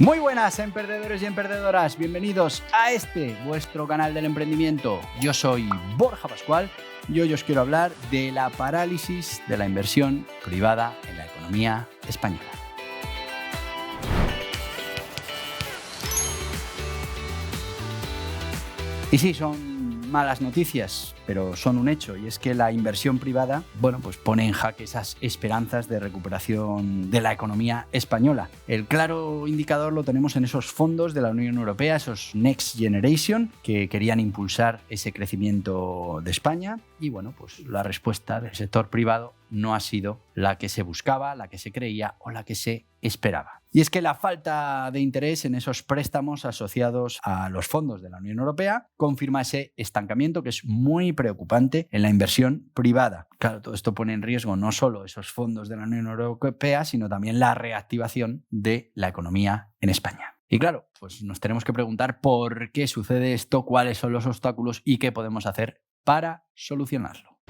Muy buenas, emprendedores y emprendedoras. Bienvenidos a vuestro canal del emprendimiento. Yo soy Borja Pascual y hoy os quiero hablar de la parálisis de la inversión privada en la economía española. Y sí, son malas noticias, pero son un hecho, y es que la inversión privada, pues pone en jaque esas esperanzas de recuperación de la economía española. El claro indicador lo tenemos en esos fondos de la Unión Europea, esos Next Generation, que querían impulsar ese crecimiento de España, y pues la respuesta del sector privado no ha sido la que se buscaba, la que se creía o la que se esperaba. Y es que la falta de interés en esos préstamos asociados a los fondos de la Unión Europea confirma ese estancamiento que es muy preocupante en la inversión privada. Claro, todo esto pone en riesgo no solo esos fondos de la Unión Europea, sino también la reactivación de la economía en España. Y claro, pues nos tenemos que preguntar por qué sucede esto, cuáles son los obstáculos y qué podemos hacer para solucionarlo.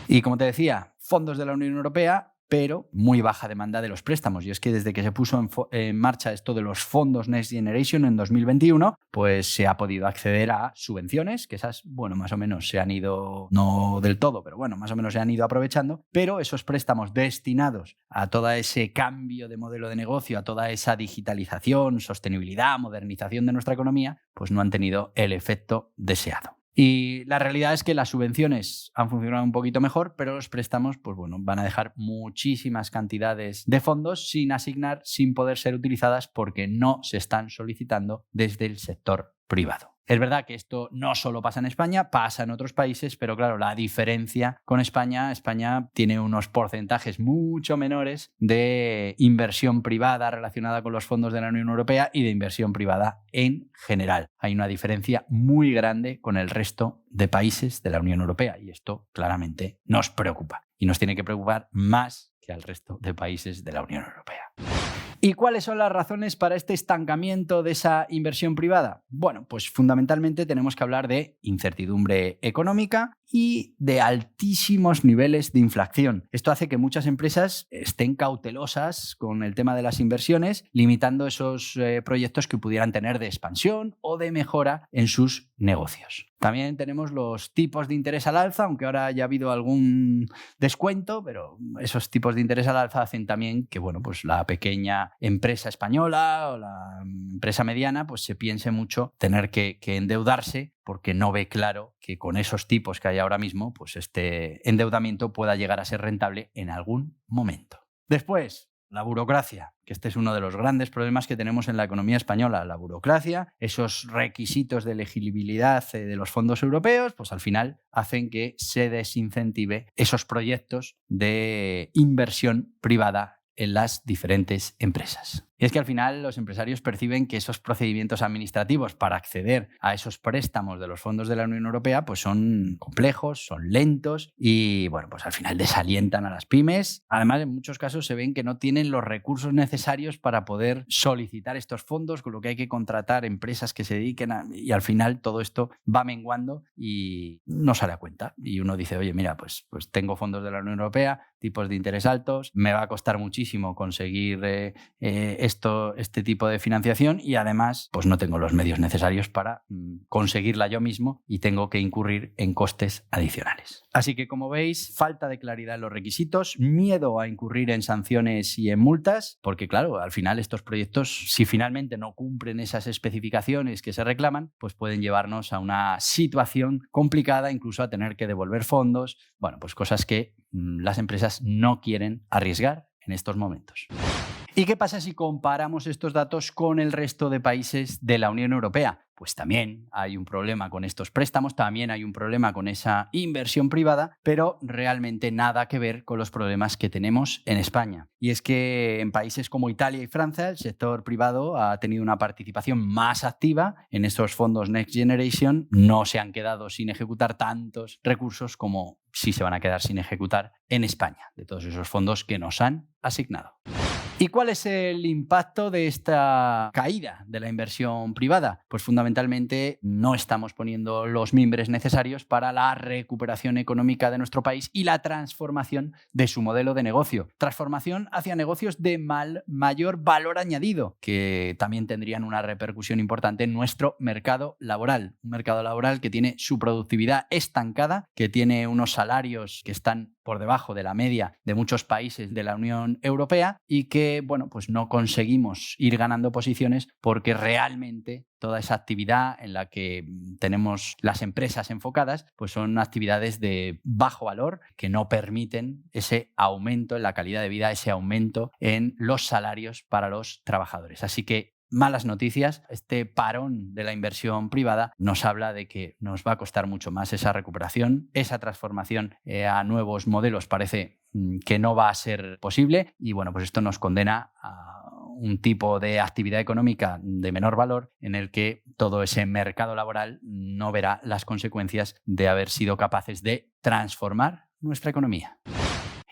Y como te decía, fondos de la Unión Europea, pero muy baja demanda de los préstamos. Y es que desde que se puso en marcha esto de los fondos Next Generation en 2021, pues se ha podido acceder a subvenciones, que esas, más o menos se han ido, no del todo, pero más o menos se han ido aprovechando, pero esos préstamos destinados a todo ese cambio de modelo de negocio, a toda esa digitalización, sostenibilidad, modernización de nuestra economía, pues no han tenido el efecto deseado. Y la realidad es que las subvenciones han funcionado un poquito mejor, pero los préstamos van a dejar muchísimas cantidades de fondos sin asignar, sin poder ser utilizadas porque no se están solicitando desde el sector privado. Es verdad que esto no solo pasa en España, pasa en otros países, pero claro, la diferencia con España tiene unos porcentajes mucho menores de inversión privada relacionada con los fondos de la Unión Europea y de inversión privada en general. Hay una diferencia muy grande con el resto de países de la Unión Europea y esto claramente nos preocupa y nos tiene que preocupar más que al resto de países de la Unión Europea. ¿Y cuáles son las razones para este estancamiento de esa inversión privada? Pues fundamentalmente tenemos que hablar de incertidumbre económica y de altísimos niveles de inflación. Esto hace que muchas empresas estén cautelosas con el tema de las inversiones, limitando esos proyectos que pudieran tener de expansión o de mejora en sus negocios. También tenemos los tipos de interés al alza, aunque ahora haya habido algún descuento, pero esos tipos de interés al alza hacen también que la pequeña empresa española o la empresa mediana se piense mucho tener que endeudarse porque no ve claro que con esos tipos que hay ahora mismo, este endeudamiento pueda llegar a ser rentable en algún momento. Después, la burocracia, que este es uno de los grandes problemas que tenemos en la economía española. La burocracia, esos requisitos de elegibilidad de los fondos europeos, al final hacen que se desincentive esos proyectos de inversión privada en las diferentes empresas. Y es que al final los empresarios perciben que esos procedimientos administrativos para acceder a esos préstamos de los fondos de la Unión Europea son complejos, son lentos y al final desalientan a las pymes. Además, en muchos casos se ven que no tienen los recursos necesarios para poder solicitar estos fondos, con lo que hay que contratar empresas que se dediquen y al final todo esto va menguando y no sale a cuenta. Y uno dice, oye, mira, pues tengo fondos de la Unión Europea, tipos de interés altos, me va a costar muchísimo conseguir este tipo de financiación y además no tengo los medios necesarios para conseguirla yo mismo y tengo que incurrir en costes adicionales. Así que, como veis, falta de claridad en los requisitos, miedo a incurrir en sanciones y en multas, porque claro, al final estos proyectos, si finalmente no cumplen esas especificaciones que se reclaman, pueden llevarnos a una situación complicada, incluso a tener que devolver fondos, cosas que las empresas no quieren arriesgar en estos momentos. ¿Y qué pasa si comparamos estos datos con el resto de países de la Unión Europea? Pues también hay un problema con estos préstamos, también hay un problema con esa inversión privada, pero realmente nada que ver con los problemas que tenemos en España. Y es que en países como Italia y Francia el sector privado ha tenido una participación más activa en estos fondos Next Generation, no se han quedado sin ejecutar tantos recursos como sí se van a quedar sin ejecutar en España, de todos esos fondos que nos han asignado. ¿Y cuál es el impacto de esta caída de la inversión privada? Pues fundamentalmente no estamos poniendo los mimbres necesarios para la recuperación económica de nuestro país y la transformación de su modelo de negocio. Transformación hacia negocios de mayor valor añadido, que también tendrían una repercusión importante en nuestro mercado laboral. Un mercado laboral que tiene su productividad estancada, que tiene unos salarios que están por debajo de la media de muchos países de la Unión Europea y que, bueno, pues no conseguimos ir ganando posiciones porque realmente toda esa actividad en la que tenemos las empresas enfocadas, pues son actividades de bajo valor que no permiten ese aumento en la calidad de vida, ese aumento en los salarios para los trabajadores. Así que malas noticias, este parón de la inversión privada nos habla de que nos va a costar mucho más esa recuperación, esa transformación a nuevos modelos parece que no va a ser posible y bueno, pues esto nos condena a un tipo de actividad económica de menor valor en el que todo ese mercado laboral no verá las consecuencias de haber sido capaces de transformar nuestra economía.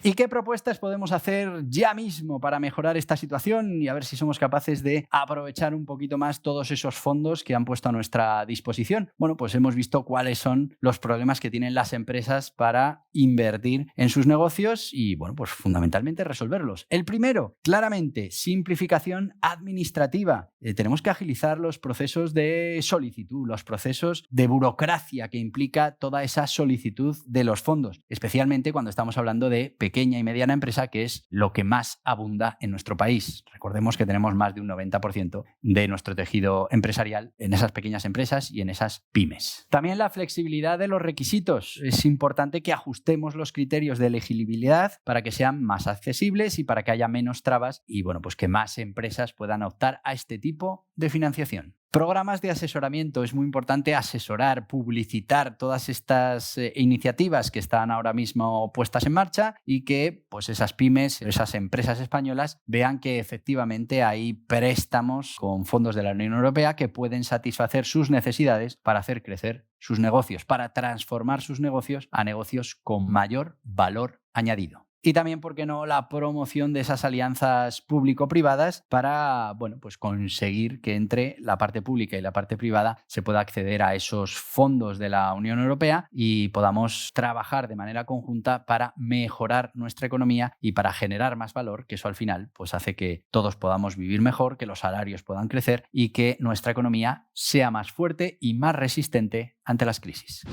¿Y qué propuestas podemos hacer ya mismo para mejorar esta situación y a ver si somos capaces de aprovechar un poquito más todos esos fondos que han puesto a nuestra disposición? Bueno, pues hemos visto cuáles son los problemas que tienen las empresas para invertir en sus negocios y, bueno, pues fundamentalmente resolverlos. El primero, claramente, simplificación administrativa. Tenemos que agilizar los procesos de solicitud, los procesos de burocracia que implica toda esa solicitud de los fondos, especialmente cuando estamos hablando de pequeña y mediana empresa, que es lo que más abunda en nuestro país. Recordemos que tenemos más de un 90% de nuestro tejido empresarial en esas pequeñas empresas y en esas pymes. También la flexibilidad de los requisitos. Es importante que ajustemos los criterios de elegibilidad para que sean más accesibles y para que haya menos trabas y, bueno, pues que más empresas puedan optar a este tipo de financiación. Programas de asesoramiento. Es muy importante asesorar, publicitar todas estas iniciativas que están ahora mismo puestas en marcha y que pues esas pymes, esas empresas españolas vean que efectivamente hay préstamos con fondos de la Unión Europea que pueden satisfacer sus necesidades para hacer crecer sus negocios, para transformar sus negocios a negocios con mayor valor añadido. Y también, ¿por qué no?, la promoción de esas alianzas público-privadas para, bueno, pues conseguir que entre la parte pública y la parte privada se pueda acceder a esos fondos de la Unión Europea y podamos trabajar de manera conjunta para mejorar nuestra economía y para generar más valor, que eso al final pues hace que todos podamos vivir mejor, que los salarios puedan crecer y que nuestra economía sea más fuerte y más resistente ante las crisis.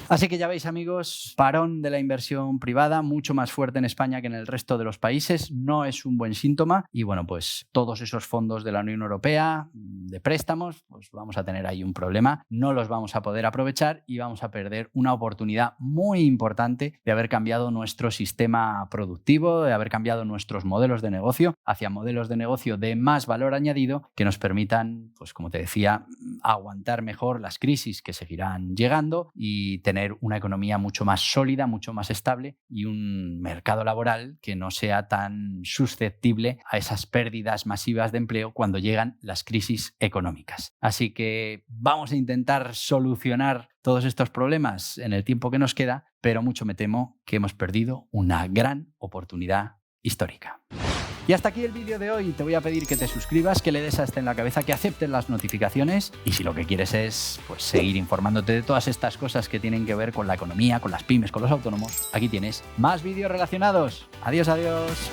Así que ya veis, amigos, parón de la inversión privada, mucho más fuerte en España que en el resto de los países, no es un buen síntoma y bueno, pues todos esos fondos de la Unión Europea de préstamos, pues vamos a tener ahí un problema, no los vamos a poder aprovechar y vamos a perder una oportunidad muy importante de haber cambiado nuestro sistema productivo, de haber cambiado nuestros modelos de negocio hacia modelos de negocio de más valor añadido que nos permitan, pues como te decía, aguantar mejor las crisis que seguirán llegando y tener una economía mucho más sólida, mucho más estable y un mercado laboral que no sea tan susceptible a esas pérdidas masivas de empleo cuando llegan las crisis económicas. Así que vamos a intentar solucionar todos estos problemas en el tiempo que nos queda, pero mucho me temo que hemos perdido una gran oportunidad histórica. Y hasta aquí el vídeo de hoy. Te voy a pedir que te suscribas, que le des a este en la cabeza, que aceptes las notificaciones y si lo que quieres es pues, seguir informándote de todas estas cosas que tienen que ver con la economía, con las pymes, con los autónomos, aquí tienes más vídeos relacionados. Adiós, adiós.